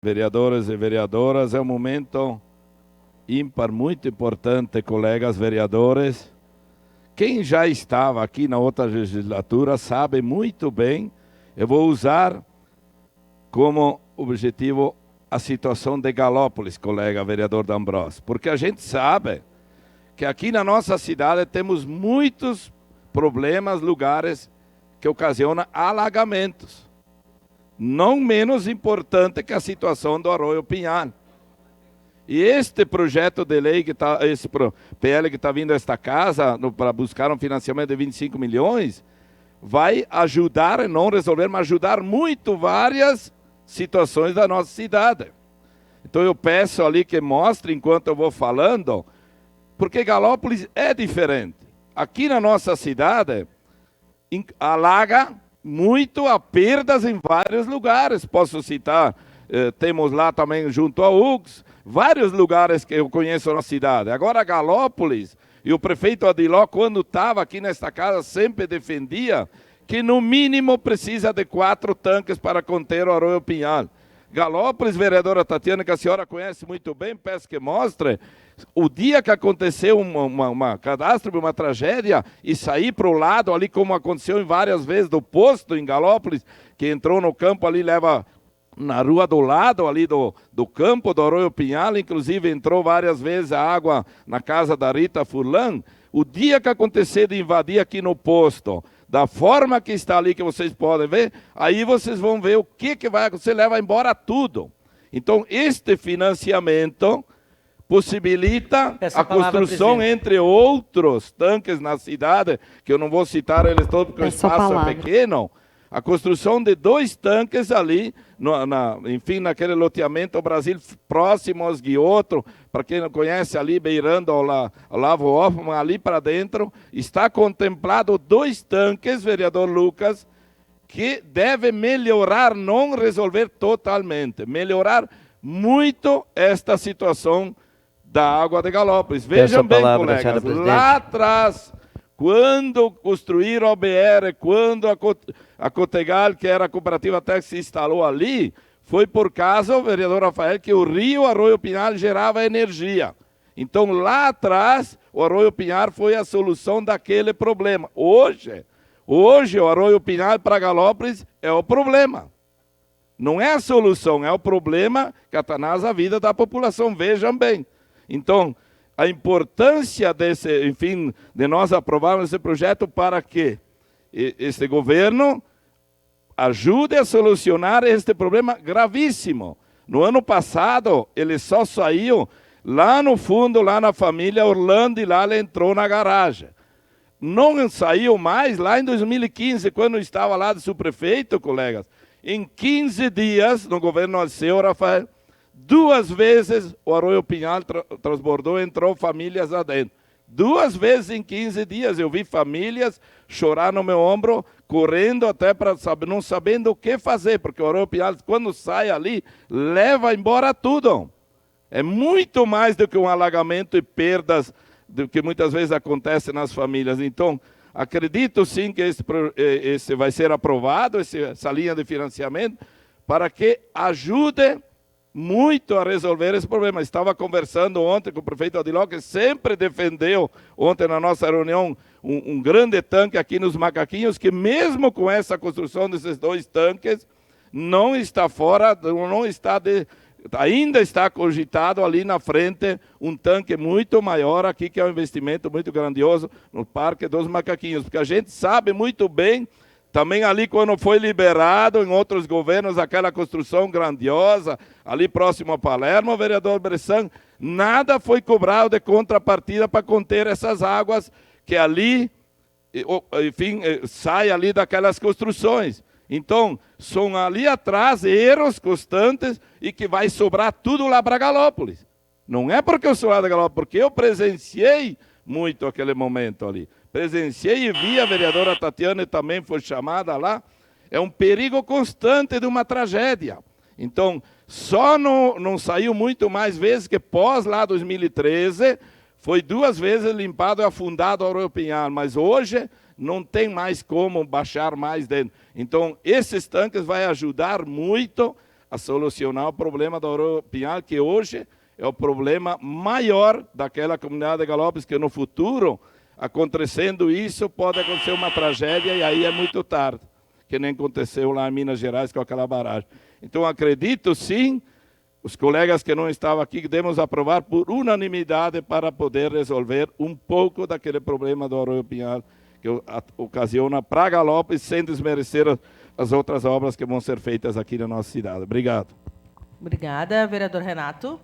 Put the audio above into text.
Vereadores e vereadoras, é um momento ímpar, muito importante, colegas vereadores. Quem já estava aqui na outra legislatura sabe muito bem, eu vou usar como objetivo a situação de Galópolis, colega vereador D'Ambrosio, porque a gente sabe que aqui na nossa cidade temos muitos problemas, lugares que ocasionam alagamentos. Não menos importante que a situação do Arroio Pinhal. E este projeto de lei, esse PL que está vindo a esta casa, para buscar um financiamento de 25 milhões, vai ajudar, não resolver, mas ajudar muito várias situações da nossa cidade. Então eu peço ali que mostre, enquanto eu vou falando, porque Galópolis é diferente. Aqui na nossa cidade, alaga muito a perdas em vários lugares. Posso citar, temos lá também junto a UX, vários lugares que eu conheço na cidade. Agora Galópolis, e o prefeito Adiló, quando estava aqui nesta casa, sempre defendia que no mínimo precisa de 4 tanques para conter o Arroio Pinhal. Galópolis, vereadora Tatiana, que a senhora conhece muito bem, peço que mostre, o dia que aconteceu uma catástrofe, uma tragédia, e sair para o lado ali, como aconteceu em várias vezes, do posto em Galópolis, que entrou no campo ali, leva na rua do lado ali do campo do Arroio Pinhal, inclusive entrou várias vezes a água na casa da Rita Furlan. O dia que acontecer de invadir aqui no posto, da forma que está ali, que vocês podem ver, aí vocês vão ver o que vai acontecer, leva embora tudo. Então, este financiamento possibilita a construção, entre outros tanques na cidade, que eu não vou citar eles todos porque o espaço é pequeno, a construção de 2 tanques ali, enfim, naquele loteamento Brasil próximo aos Guiotto, para quem não conhece, ali beirando ao Lavo Hoffman, ali para dentro, está contemplado 2 tanques, vereador Lucas, que deve melhorar, não resolver totalmente, melhorar muito esta situação da água de Galópolis. Vejam bem, colegas, lá atrás, quando construíram a BR, quando a Cotegal, que era a cooperativa até que se instalou ali, foi por causa, vereador Rafael, que o rio Arroio Pinhal gerava energia. Então, lá atrás, o Arroio Pinhal foi a solução daquele problema. Hoje o Arroio Pinhal para Galópolis é o problema. Não é a solução, é o problema que atanasa a vida da população. Vejam bem. Então, a importância de nós aprovarmos esse projeto para que este governo ajude a solucionar este problema gravíssimo. No ano passado, ele só saiu lá no fundo, lá na família Orlando, e lá ele entrou na garagem. Não saiu mais lá em 2015, quando estava lá de subprefeito, colegas. Em 15 dias, no governo Alceu, Rafael, 2 vezes o Arroio Pinhal transbordou, entrou famílias adentro. 2 vezes em 15 dias eu vi famílias chorar no meu ombro, correndo até para não sabendo o que fazer, porque o Arroio Pinhal, quando sai ali, leva embora tudo. É muito mais do que um alagamento e perdas do que muitas vezes acontece nas famílias. Então, acredito sim que esse vai ser aprovado, essa linha de financiamento, para que ajude muito a resolver esse problema. Estava conversando ontem com o prefeito Adiló, que sempre defendeu, ontem na nossa reunião, um grande tanque aqui nos Macaquinhos, que mesmo com essa construção desses 2 tanques, não está fora, ainda está cogitado ali na frente um tanque muito maior aqui, que é um investimento muito grandioso no Parque dos Macaquinhos, porque a gente sabe muito bem, também ali quando foi liberado em outros governos, aquela construção grandiosa, ali próximo a Palermo, vereador Bressan, nada foi cobrado de contrapartida para conter essas águas que ali, enfim, sai ali daquelas construções. Então, são ali atrás erros constantes e que vai sobrar tudo lá para Galópolis. Não é porque eu sou lá da Galópolis, porque eu presenciei muito aquele momento ali. Presenciei e vi a vereadora Tatiana, também foi chamada lá. É um perigo constante de uma tragédia. Então, só não saiu muito mais vezes que pós lá 2013, foi 2 vezes limpado e afundado o Arroio Pinhal, mas hoje não tem mais como baixar mais dentro. Então, esses tanques vão ajudar muito a solucionar o problema do Arroio Pinhal, que hoje é o problema maior daquela comunidade de Galópolis, que no futuro, acontecendo isso, pode acontecer uma tragédia e aí é muito tarde, que nem aconteceu lá em Minas Gerais com aquela barragem. Então, acredito sim, os colegas que não estavam aqui, que devemos aprovar por unanimidade para poder resolver um pouco daquele problema do Arroio Pinhal, que ocasiona para Galópolis, sem desmerecer as outras obras que vão ser feitas aqui na nossa cidade. Obrigado. Obrigada, vereador Renato.